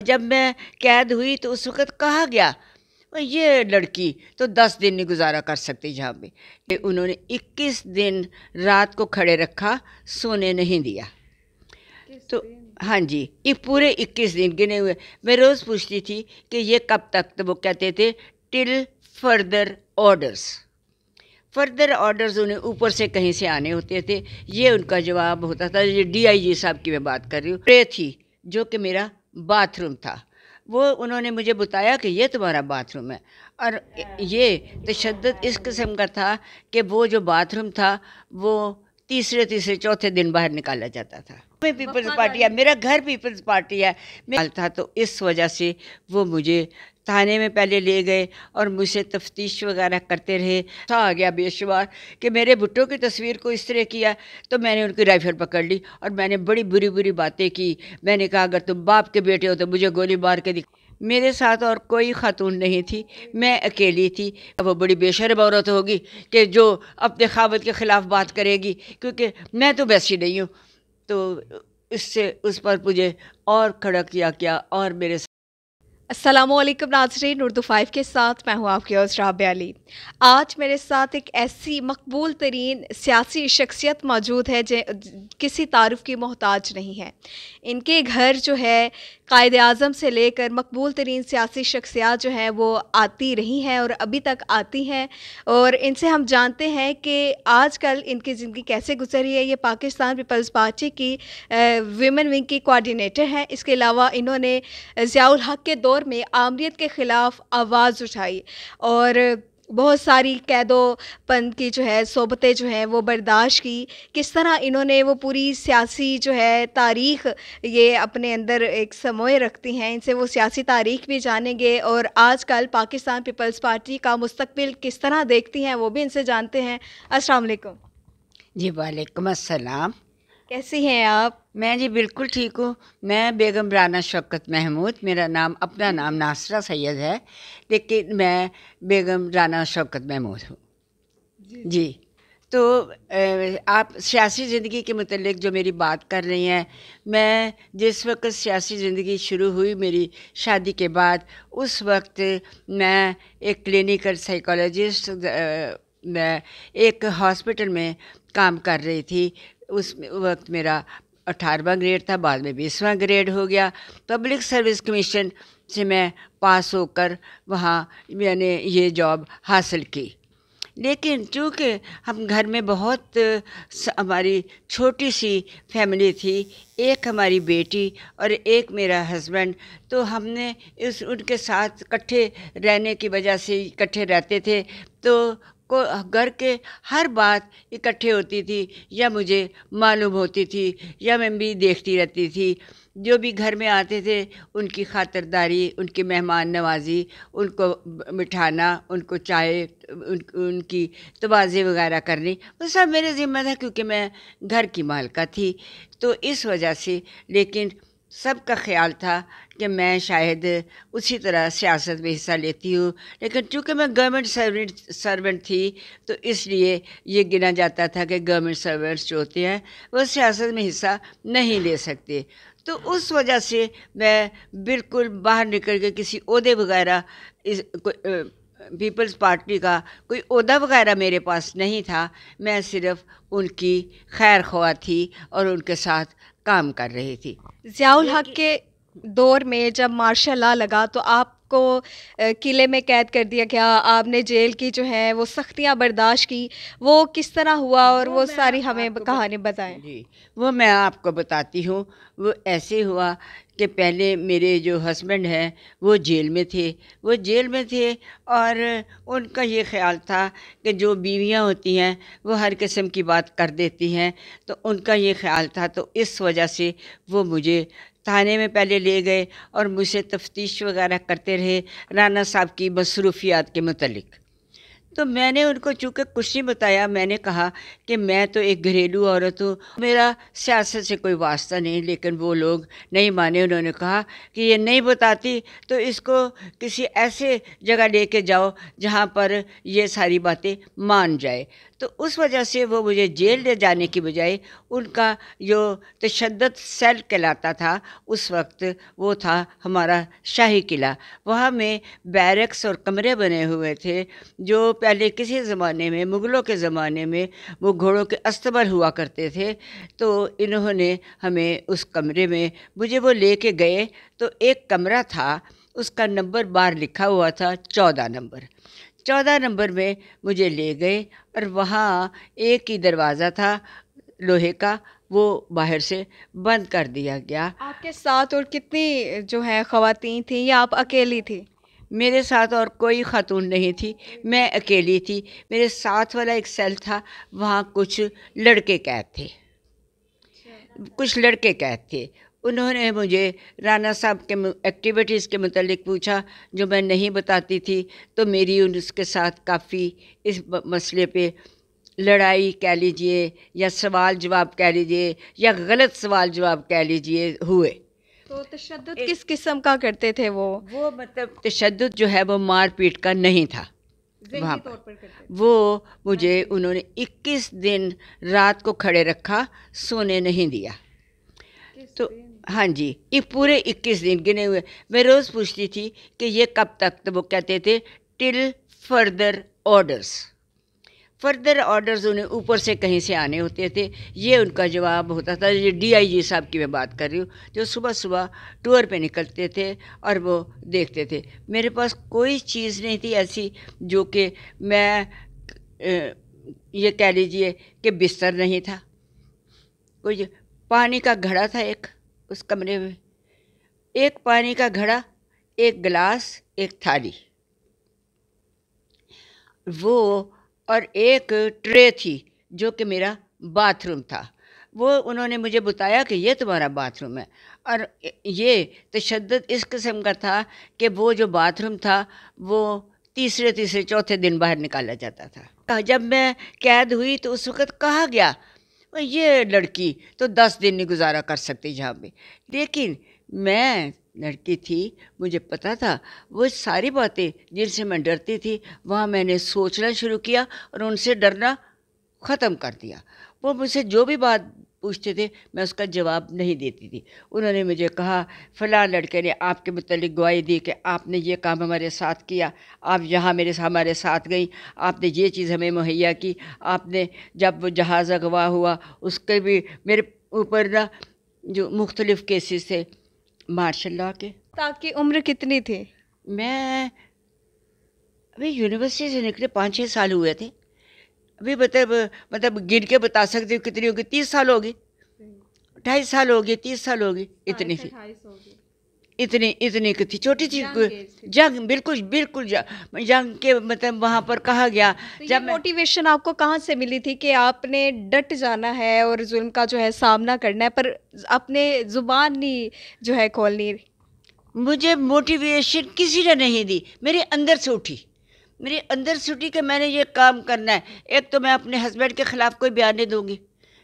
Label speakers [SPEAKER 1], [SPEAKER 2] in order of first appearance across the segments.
[SPEAKER 1] جب میں قید ہوئی تو اس وقت کہا گیا یہ لڑکی تو 10 دن نہیں گزارا کر سکتی جہاں پہ، انہوں نے 21 دن رات کو کھڑے رکھا، سونے نہیں دیا۔ تو ہاں جی، یہ پورے 21 دن گنے ہوئے۔ میں روز پوچھتی تھی کہ یہ کب تک، تو وہ کہتے تھے ٹل فردر آرڈرس۔ فردر آرڈرز انہیں اوپر سے کہیں سے آنے ہوتے تھے، یہ ان کا جواب ہوتا تھا۔ یہ ڈی آئی جی صاحب کی میں بات کر رہی ہوں، ٹرے تھی جو کہ میرا باتھ روم تھا، وہ انہوں نے مجھے بتایا کہ یہ تمہارا باتھ روم ہے، اور یہ تشدد اس قسم کا تھا کہ وہ جو باتھ روم تھا وہ تیسرے چوتھے دن باہر نکالا جاتا تھا۔ میں پیپلز پارٹی ہے، میرا گھر پیپلز پارٹی ہے میں تھا، تو اس وجہ سے وہ مجھے تھانے میں پہلے لے گئے اور مجھ سے تفتیش وغیرہ کرتے رہے۔ آ گیا بے شمار کہ میرے بھٹو کی تصویر کو اس طرح کیا، تو میں نے ان کی رائفل پکڑ لی اور میں نے بڑی بری بری باتیں کی۔ میں نے کہا اگر تم باپ کے بیٹے ہو تو مجھے گولی مار کے دکھا۔ میرے ساتھ اور کوئی خاتون نہیں تھی، میں اکیلی تھی۔ وہ بڑی بے شرم عورت ہوگی کہ جو اپنے خاوند کے خلاف بات کرے گی، کیونکہ میں تو ویسی نہیں ہوں۔ تو اس پر مجھے اور کھڑا کیا اور میرے
[SPEAKER 2] السلام علیکم ناظرین، اردو 5 کے ساتھ میں ہوں آپ کی ہوسٹ رابعہ علی۔ آج میرے ساتھ ایک ایسی مقبول ترین سیاسی شخصیت موجود ہے جو کسی تعارف کی محتاج نہیں ہے۔ ان کے گھر جو ہے قائد اعظم سے لے کر مقبول ترین سیاسی شخصیات جو ہیں وہ آتی رہی ہیں اور ابھی تک آتی ہیں، اور ان سے ہم جانتے ہیں کہ آج کل ان کی زندگی کیسے گزری ہے۔ یہ پاکستان پیپلز پارٹی کی ویمن ونگ کی کوارڈینیٹر ہیں۔ اس کے علاوہ انہوں نے ضیاء الحق کے دور میں آمریت کے خلاف آواز اٹھائی اور بہت ساری قید و بند کی جو ہے صحبتیں جو ہیں وہ برداشت کی۔ کس طرح انہوں نے وہ پوری سیاسی جو ہے تاریخ یہ اپنے اندر ایک سموئے رکھتی ہیں، ان سے وہ سیاسی تاریخ بھی جانیں گے، اور آج کل پاکستان پیپلز پارٹی کا مستقبل کس طرح دیکھتی ہیں وہ بھی ان سے جانتے ہیں۔ السلام علیکم
[SPEAKER 1] جی وعلیکم السلام۔
[SPEAKER 2] کیسی ہیں آپ؟
[SPEAKER 1] میں جی بالکل ٹھیک ہوں۔ میں بیگم رانا شوکت محمود، میرا نام اپنا نام ناصرہ سید ہے، لیکن میں بیگم رانا شوکت محمود ہوں جی۔ تو آپ سیاسی زندگی کے متعلق جو میری بات کر رہی ہیں، میں جس وقت سیاسی زندگی شروع ہوئی میری شادی کے بعد، اس وقت میں ایک کلینیکل سائیکالوجسٹ میں ایک ہاسپٹل میں کام کر رہی تھی۔ اس وقت میرا 18واں گریڈ تھا، بعد میں 20واں گریڈ ہو گیا۔ پبلک سروس کمیشن سے میں پاس ہو کر وہاں میں نے یہ جاب حاصل کی، لیکن چونکہ ہم گھر میں بہت ہماری چھوٹی سی فیملی تھی، ایک ہماری بیٹی اور ایک میرا ہسبینڈ، تو ہم نے ان کے ساتھ اکٹھے رہنے کی وجہ سے اکٹھے رہتے تھے، تو گھر کے ہر بات اکٹھے ہوتی تھی یا مجھے معلوم ہوتی تھی یا میں بھی دیکھتی رہتی تھی۔ جو بھی گھر میں آتے تھے ان کی خاطرداری، ان کی مہمان نوازی، ان کو بٹھانا، ان کو چائے، ان کی توازے وغیرہ کرنی، وہ سب میرے ذمہ تھا، کیونکہ میں گھر کی مالکہ تھی۔ تو اس وجہ سے لیکن سب کا خیال تھا کہ میں شاید اسی طرح سیاست میں حصہ لیتی ہوں، لیکن چونکہ میں گورنمنٹ سرونٹ تھی تو اس لیے یہ گنا جاتا تھا کہ گورنمنٹ سرونٹس جو ہوتے ہیں وہ سیاست میں حصہ نہیں لے سکتے۔ تو اس وجہ سے میں بالکل باہر نکل کے کسی عہدے وغیرہ پیپلز پارٹی کا کوئی عہدہ وغیرہ میرے پاس نہیں تھا، میں صرف ان کی خیر خواہ تھی اور ان کے ساتھ کام کر رہی تھی۔
[SPEAKER 2] ضیاء الحق کے دور میں جب مارشل لا لگا تو آپ کو قلعے میں قید کر دیا گیا، آپ نے جیل کی جو ہے وہ سختیاں برداشت کی، وہ کس طرح ہوا اور وہ ساری ہمیں کہانی بتائیں۔
[SPEAKER 1] جی، وہ میں آپ کو بتاتی ہوں۔ وہ ایسے ہوا کہ پہلے میرے جو ہسبینڈ ہیں وہ جیل میں تھے اور ان کا یہ خیال تھا کہ جو بیویاں ہوتی ہیں وہ ہر قسم کی بات کر دیتی ہیں، تو ان کا یہ خیال تھا، تو اس وجہ سے وہ مجھے تھانے میں پہلے لے گئے اور مجھ سے تفتیش وغیرہ کرتے رہے رانا صاحب کی مصروفیات کے متعلق۔ تو میں نے ان کو چونکہ کچھ نہیں بتایا، میں نے کہا کہ میں تو ایک گھریلو عورت ہوں، میرا سیاست سے کوئی واسطہ نہیں، لیکن وہ لوگ نہیں مانے۔ انہوں نے کہا کہ یہ نہیں بتاتی تو اس کو کسی ایسے جگہ لے کے جاؤ جہاں پر یہ ساری باتیں مان جائے۔ تو اس وجہ سے وہ مجھے جیل لے جانے کی بجائے ان کا جو تشدد سیل کہلاتا تھا اس وقت، وہ تھا ہمارا شاہی قلعہ۔ وہاں میں بیرکس اور کمرے بنے ہوئے تھے جو پہلے کسی زمانے میں، مغلوں کے زمانے میں، وہ گھوڑوں کے استبل ہوا کرتے تھے۔ تو انہوں نے ہمیں اس کمرے میں، مجھے وہ لے کے گئے تو ایک کمرہ تھا، اس کا نمبر باہر لکھا ہوا تھا 14 نمبر۔ 14 نمبر میں مجھے لے گئے اور وہاں ایک ہی دروازہ تھا لوہے کا، وہ باہر سے بند کر دیا گیا۔
[SPEAKER 2] آپ کے ساتھ اور کتنی جو ہے خواتین تھیں یا آپ اکیلی تھی؟
[SPEAKER 1] میرے ساتھ اور کوئی خاتون نہیں تھی، میں اکیلی تھی۔ میرے ساتھ والا ایک سیل تھا، وہاں کچھ لڑکے قید تھے، کچھ لڑکے قید تھے۔ انہوں نے مجھے رانا صاحب کے ایکٹیویٹیز کے متعلق پوچھا جو میں نہیں بتاتی تھی، تو میری اس کے ساتھ کافی اس مسئلے پہ لڑائی کہہ لیجئے یا سوال جواب کہہ لیجئے یا غلط سوال جواب کہہ لیجئے ہوئے۔
[SPEAKER 2] تو تشدد کس قسم کا کرتے تھے وہ
[SPEAKER 1] مطلب تشدد جو ہے وہ مار پیٹ کا نہیں تھا وہاں
[SPEAKER 2] ذہنی
[SPEAKER 1] پر۔
[SPEAKER 2] طور پر کرتے تھے؟
[SPEAKER 1] وہ مجھے انہوں نے 21 دن رات کو کھڑے رکھا، سونے نہیں دیا۔ تو ہاں جی، یہ پورے 21 دن گنے ہوئے۔ میں روز پوچھتی تھی کہ یہ کب تک؟ تو وہ کہتے تھے ٹل فردر آرڈرس۔ فردر آرڈرز انہیں اوپر سے کہیں سے آنے ہوتے تھے، یہ ان کا جواب ہوتا تھا۔ یہ ڈی آئی جی صاحب کی میں بات کر رہی ہوں، جو صبح صبح ٹور پہ نکلتے تھے اور وہ دیکھتے تھے۔ میرے پاس کوئی چیز نہیں تھی ایسی جو کہ میں یہ کہہ لیجئے کہ بستر نہیں تھا، کوئی پانی کا گھڑا تھا ایک اس کمرے میں، ایک پانی کا گھڑا، ایک گلاس، ایک تھالی، وہ اور ایک ٹرے تھی جو کہ میرا باتھ روم تھا۔ وہ انہوں نے مجھے بتایا کہ یہ تمہارا باتھ روم ہے، اور یہ تشدد اس قسم کا تھا کہ وہ جو باتھ روم تھا وہ تیسرے چوتھے دن باہر نکالا جاتا تھا۔ جب میں قید ہوئی تو اس وقت کہا گیا یہ لڑکی تو 10 دن نہیں گزارا کر سکتی جہاں پہ، لیکن میں لڑکی تھی، مجھے پتہ تھا وہ ساری باتیں جن سے میں ڈرتی تھی، وہاں میں نے سوچنا شروع کیا اور ان سے ڈرنا ختم کر دیا۔ وہ مجھ سے جو بھی بات پوچھتے تھے میں اس کا جواب نہیں دیتی تھی۔ انہوں نے مجھے کہا فلاں لڑکے نے آپ کے متعلق گواہی دی کہ آپ نے یہ کام ہمارے ساتھ کیا، آپ یہاں ہمارے ساتھ گئیں، آپ نے یہ چیز ہمیں مہیا کی، آپ نے جب وہ جہاز اغوا ہوا اس کے بھی میرے اوپر نا جو مختلف کیسز تھے ماشاء اللہ کے۔
[SPEAKER 2] تاکہ عمر کتنی تھی؟
[SPEAKER 1] میں ابھی یونیورسٹی سے نکلے 5-6 سال ہوئے تھے، ابھی مطلب گن کے بتا سکتی ہوں کتنی ہوگی، 30 سال ہوگی، 28 سال ہوگی، 30 سال ہوگی، اتنی تھی، اتنی کی تھی، چھوٹی تھی۔ جنگ بالکل جنگ کے مطلب وہاں پر کہا گیا۔
[SPEAKER 2] جب موٹیویشن آپ کو کہاں سے ملی تھی کہ آپ نے ڈٹ جانا ہے اور ظلم کا جو ہے سامنا کرنا ہے، پر اپنے زبان نہیں جو ہے کھولنی؟
[SPEAKER 1] مجھے موٹیویشن کسی نے نہیں دی، میرے اندر سے اٹھی کہ میں نے یہ کام کرنا ہے۔ ایک تو میں اپنے ہسبینڈ کے خلاف کوئی بیان نہیں دوں گی،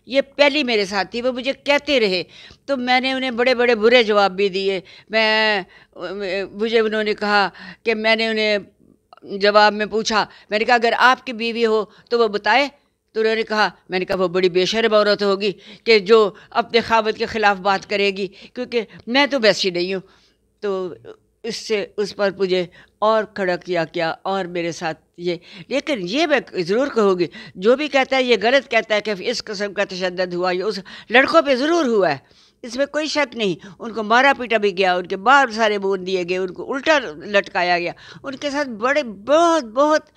[SPEAKER 1] یہ پہلی میرے ساتھ تھی، وہ مجھے کہتے رہے تو میں نے انہیں بڑے بڑے برے جواب بھی دیے۔ مجھے انہوں نے کہا کہ میں نے انہیں جواب میں پوچھا، میں نے کہا اگر آپ کی بیوی ہو تو وہ بتائے، تو انہوں نے کہا، میں نے کہا وہ بڑی بے شرم عورت ہوگی کہ جو اپنے خاوند کے خلاف بات کرے گی، کیونکہ میں تو ویسی نہیں ہوں۔ تو اس پر مجھے اور کھڑا کیا اور میرے ساتھ یہ، لیکن یہ میں ضرور کہوں گی جو بھی کہتا ہے یہ غلط کہتا ہے کہ اس قسم کا تشدد ہوا، یہ اس لڑکوں پہ ضرور ہوا ہے، اس میں کوئی شک نہیں۔ ان کو مارا پیٹا بھی گیا، ان کے بال سارے بون دیے گئے، ان کو الٹا لٹکایا گیا، ان کے ساتھ بہت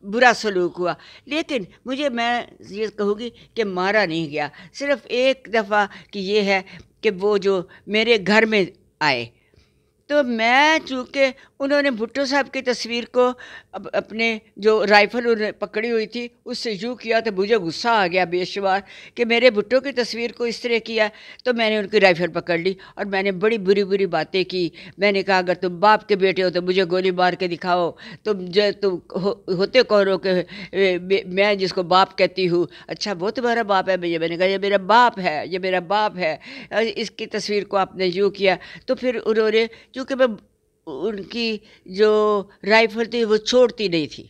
[SPEAKER 1] برا سلوک ہوا، لیکن میں یہ کہوں گی کہ مارا نہیں گیا۔ صرف ایک دفعہ کہ یہ ہے کہ وہ جو میرے گھر میں آئے تو میں چونکہ انہوں نے بھٹو صاحب کی تصویر کو اپنے جو رائفل انہوں نے پکڑی ہوئی تھی اس سے یوں کیا تو مجھے غصہ آ گیا بے شمار کہ میرے بھٹو کی تصویر کو اس طرح کیا. تو میں نے ان کی رائفل پکڑ لی اور میں نے بڑی بری بری باتیں کی. میں نے کہا اگر تم باپ کے بیٹے ہو تو مجھے گولی مار کے دکھاؤ. تم ہوتے کون ہو کہ میں جس کو باپ کہتی ہوں اچھا وہ تمہارا باپ ہے. میں نے کہا یہ میرا باپ ہے، یہ میرا باپ ہے. اس کی تصویر کو آپ نے یوں کیا. تو پھر انہوں نے، چونکہ میں ان کی جو رائفل تھی وہ چھوڑتی نہیں تھی،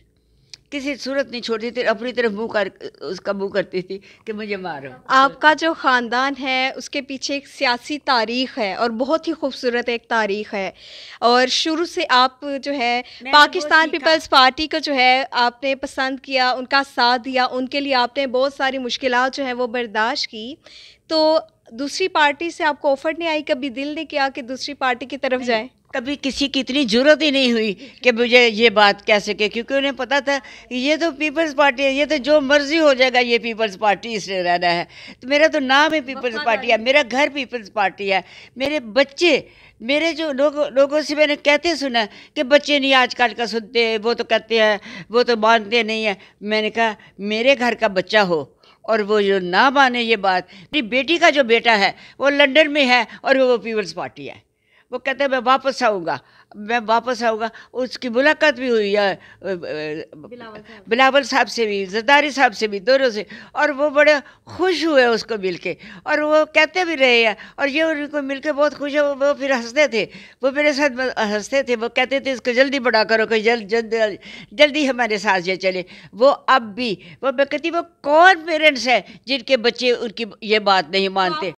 [SPEAKER 1] کسی صورت نہیں چھوڑتی تھی، اپنی طرف منہ کر اس کا منہ کرتی تھی کہ مجھے مارو.
[SPEAKER 2] آپ کا جو خاندان ہے اس کے پیچھے ایک سیاسی تاریخ ہے اور بہت ہی خوبصورت ایک تاریخ ہے، اور شروع سے آپ جو ہے پاکستان پیپلز پارٹی کو جو ہے آپ نے پسند کیا، ان کا ساتھ دیا، ان کے لیے آپ نے بہت ساری مشکلات جو ہیں وہ برداشت کی. تو دوسری پارٹی سے آپ کو آفر نہیں آئی، کبھی دل نہیں کیا کہ دوسری پارٹی کی طرف جائیں؟
[SPEAKER 1] کبھی کسی کی اتنی ضرورت ہی نہیں ہوئی کہ مجھے یہ بات کہہ سکے، کیونکہ انہیں پتا تھا کہ یہ تو پیپلز پارٹی ہے، یہ تو جو مرضی ہو جائے گا، یہ پیپلز پارٹی اس نے رہنا ہے. تو میرا تو نام ہی پیپلز پارٹی ہے، میرا گھر پیپلز پارٹی ہے. میرے بچے، میرے جو لوگوں سے میں نے کہتے سنا کہ بچے نہیں آج کل کا سنتے، وہ تو کہتے ہیں، وہ تو مانتے نہیں ہیں. میں نے کہا میرے گھر کا بچہ ہو اور وہ جو نہ مانے یہ بات. میری بیٹی کا جو بیٹا ہے وہ لنڈن میں ہے اور وہ پیپلز پارٹی ہے. وہ کہتے ہیں میں واپس آؤں گا، میں واپس آؤں گا. اس کی ملاقات بھی ہوئی ہے بلاول صاحب سے بھی، زرداری صاحب سے بھی، دونوں سے، اور وہ بڑے خوش ہوئے اس کو مل کے. اور وہ کہتے بھی رہے ہیں، اور یہ ان کو مل کے بہت خوش ہے. وہ پھر ہنستے تھے، وہ میرے ساتھ ہنستے تھے. وہ کہتے تھے اس کو جلدی بڑا کرو کہ جلدی ہمارے ساتھ یہ چلے. وہ اب بھی میں کہتی وہ کون پیرنٹس ہیں جن کے بچے ان کی یہ بات نہیں مانتے.